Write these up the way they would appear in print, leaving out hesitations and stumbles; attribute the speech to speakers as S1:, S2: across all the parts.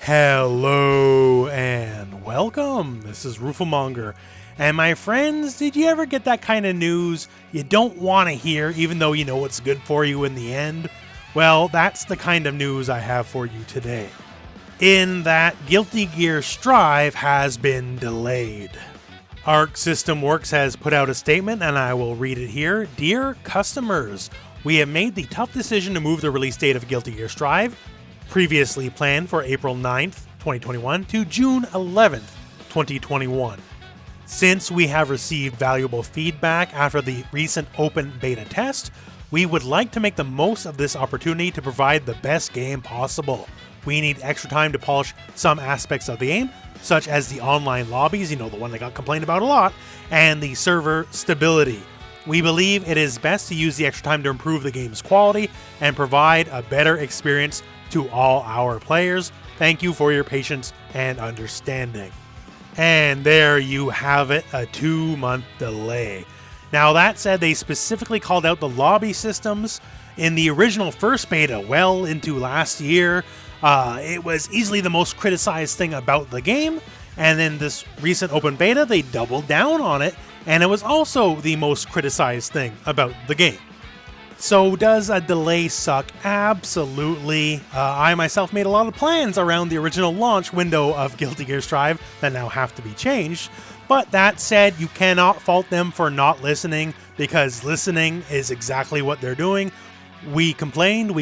S1: Hello and welcome. This is Rooflemonger. And my friends, did you ever get that kind of news you don't want to hear even though you know what's good for you in the end? Well, that's the kind of news I have for you today. In that Guilty Gear Strive has been delayed. Arc System Works has put out a statement and I will read it here. Dear customers, we have made the tough decision to move the release date of Guilty Gear Strive, previously planned for April 9th, 2021 to June 11th, 2021. Since we have received valuable feedback after the recent open beta test, we would like to make the most of this opportunity to provide the best game possible. We need extra time to polish some aspects of the game, such as the online lobbies, the one that got complained about a lot, and the server stability. We believe it is best to use the extra time to improve the game's quality and provide a better experience to all our players. Thank you for your patience and understanding. And there you have it, a 2-month delay. Now that said, they specifically called out the lobby systems in the original first beta well into last year. It was easily the most criticized thing about the game, and then this recent open beta, they doubled down on it, and it was also the most criticized thing about the game. So does a delay suck? Absolutely. I myself made a lot of plans around the original launch window of Guilty Gear Strive that now have to be changed. But that said, you cannot fault them for not listening, because listening is exactly what they're doing. We complained,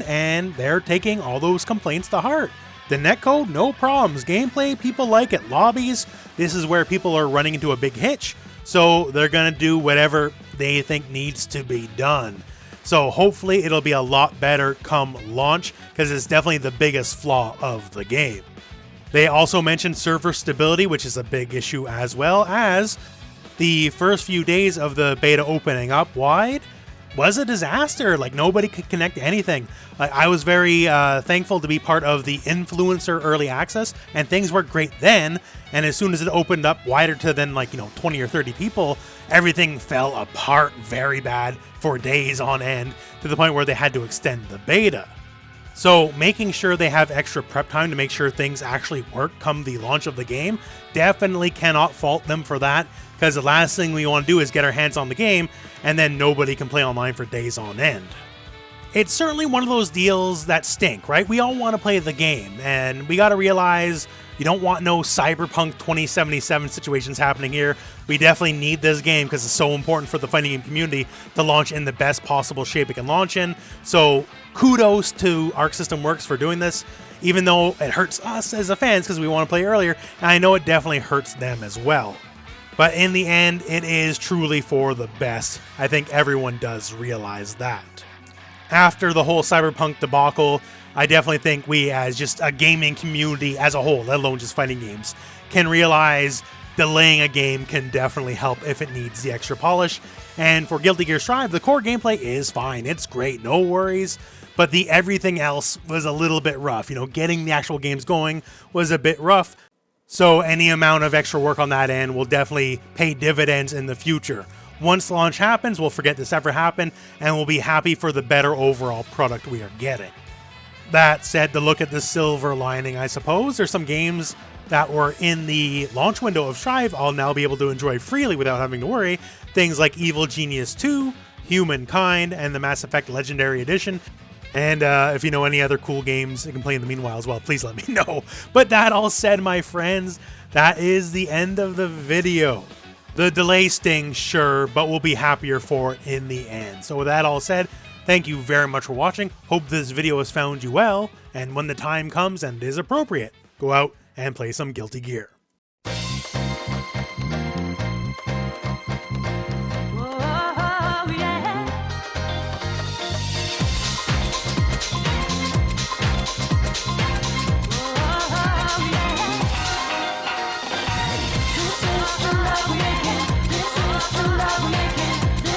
S1: and they're taking all those complaints to heart. The netcode, no problems. Gameplay, people like it. Lobbies, this is where people are running into a big hitch. So they're going to do whatever they think needs to be done. So hopefully it'll be a lot better come launch, because it's definitely the biggest flaw of the game. They also mentioned server stability, which is a big issue, as well as the first few days of the beta opening up wide was a disaster. Nobody could connect to anything. I was very thankful to be part of the influencer early access, and things were great then. And as soon as it opened up wider to then 20 or 30 people, everything fell apart very bad for days on end, to the point where they had to extend the beta. So making sure they have extra prep time to make sure things actually work come the launch of the game, definitely cannot fault them for that, because the last thing we want to do is get our hands on the game and then nobody can play online for days on end. It's certainly one of those deals that stink, right? We all want to play the game, and we got to realize you don't want no Cyberpunk 2077 situations happening here. We definitely need this game because it's so important for the fighting game community to launch in the best possible shape it can launch in. So kudos to Arc System Works for doing this, even though it hurts us as the fans because we want to play earlier, and I know it definitely hurts them as well. But in the end, it is truly for the best. I think everyone does realize that. After the whole Cyberpunk debacle, I definitely think we, as just a gaming community as a whole, let alone just fighting games, can realize delaying a game can definitely help if it needs the extra polish. And for Guilty Gear Strive, the core gameplay is fine. It's great, no worries. But the everything else was a little bit rough. Getting the actual games going was a bit rough. So any amount of extra work on that end will definitely pay dividends in the future. Once launch happens, we'll forget this ever happened, and we'll be happy for the better overall product we are getting. That said, to look at the silver lining, I suppose, there's some games that were in the launch window of Strive I'll now be able to enjoy freely without having to worry. Things like Evil Genius 2, Humankind, and the Mass Effect Legendary Edition. And if you know any other cool games you can play in the meanwhile as well, please let me know. But that all said, my friends, that is the end of the video. The delay stings, sure, but we'll be happier for it in the end. So with that all said, thank you very much for watching. Hope this video has found you well, and when the time comes and it is appropriate, go out and play some Guilty Gear.